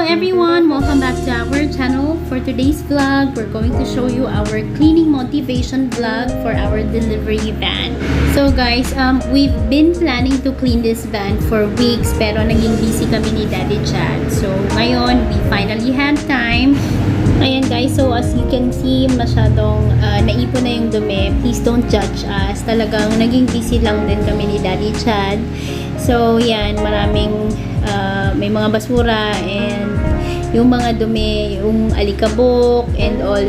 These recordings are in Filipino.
everyone, welcome back to our channel. For today's vlog, we're going to show you our cleaning motivation vlog for our delivery van. So guys, we've been planning to clean this van for weeks pero naging busy kami ni Daddy Chad. So ngayon, we finally had time. Ayan guys, so as you can see, masyadong naipon na yung dumi. Please don't judge us. Talagang naging busy lang din kami ni Daddy Chad. So yan, maraming may mga basura and yung mga dumi, yung alikabok and all,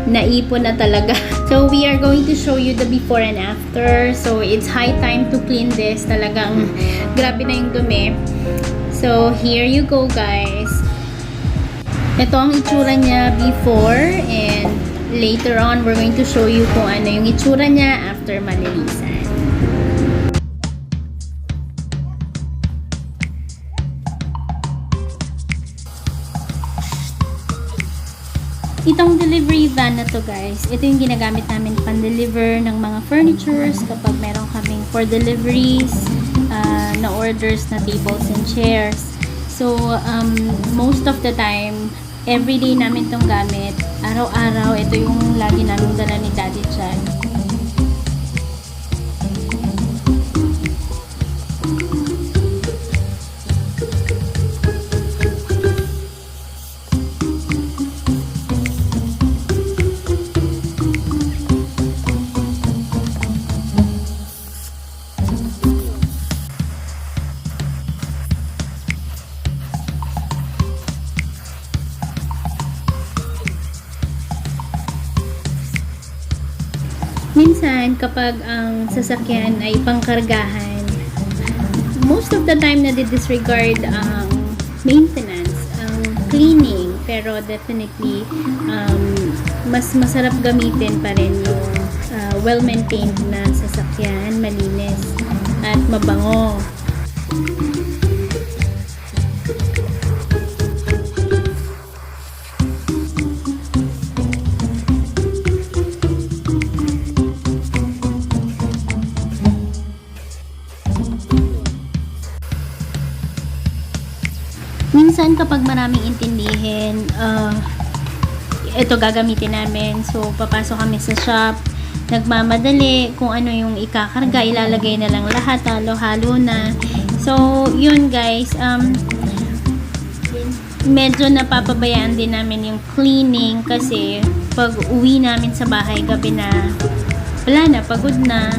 naipon na talaga. So we are going to show you the before and after. So it's high time to clean this. Talagang grabe na yung dumi. So here you go guys. Ito ang itsura niya before and later on we're going to show you kung ano yung itsura niya after malinisan. Itong delivery van na to guys, ito yung ginagamit namin pan-deliver ng mga furnitures kapag meron kaming for deliveries na orders na tables and chairs. So, most of the time, everyday namin tong gamit. Araw-araw, ito yung lagi namin dala ni Daddy Chad. Minsan, kapag ang sasakyan ay pangkargahan, most of the time na disregard ang maintenance, ang cleaning, pero definitely mas masarap gamitin pa rin yung well-maintained na sasakyan, malinis at mabango. Minsan kapag maraming intindihin, ito gagamitin namin. So, papasok kami sa shop, nagmamadali, kung ano yung ikakarga, ilalagay na lang lahat, halo-halo na. So, yun guys, medyo napapabayaan din namin yung cleaning kasi pag uwi namin sa bahay gabi na, wala na, pagod na.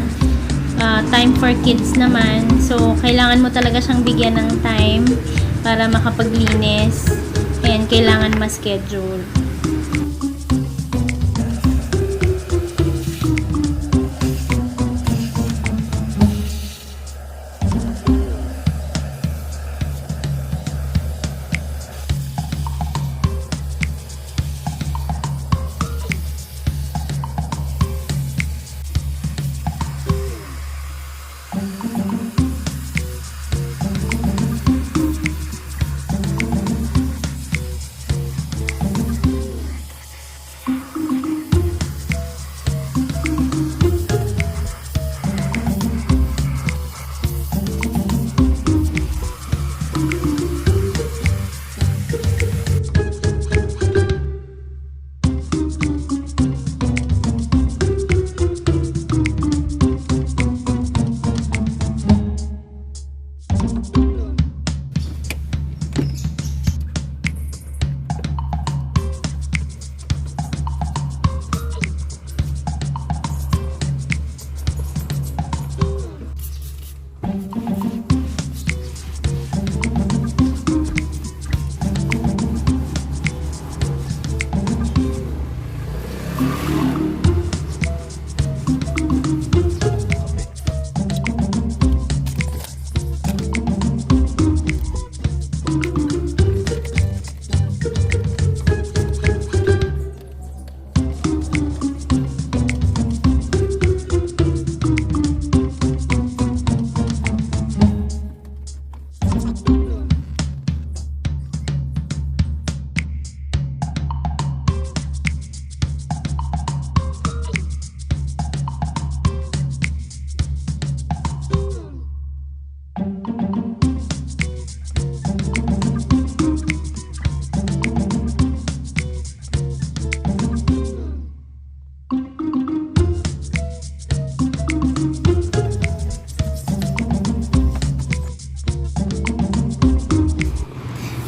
Time for kids naman. So, kailangan mo talaga siyang bigyan ng time para makapaglinis and kailangan ma-schedule.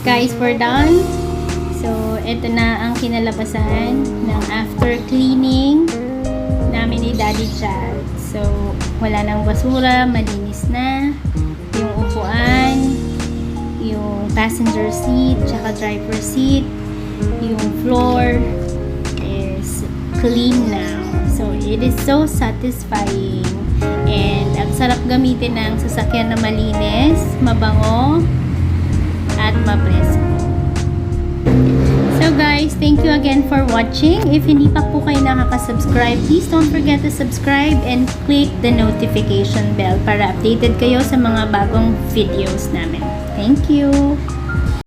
Guys, we're done. So, ito na ang kinalabasan ng after cleaning namin ni Daddy Chad. So, wala nang basura, malinis na. Yung upuan, yung passenger seat, tsaka driver seat, yung floor is clean now. So, it is so satisfying. And, ang sarap gamitin ng sasakyan na malinis, mabango, at mapresko. So guys, thank you again for watching. If hindi pa po kayo nakaka-subscribe, please don't forget to subscribe and click the notification bell para updated kayo sa mga bagong videos namin. Thank you!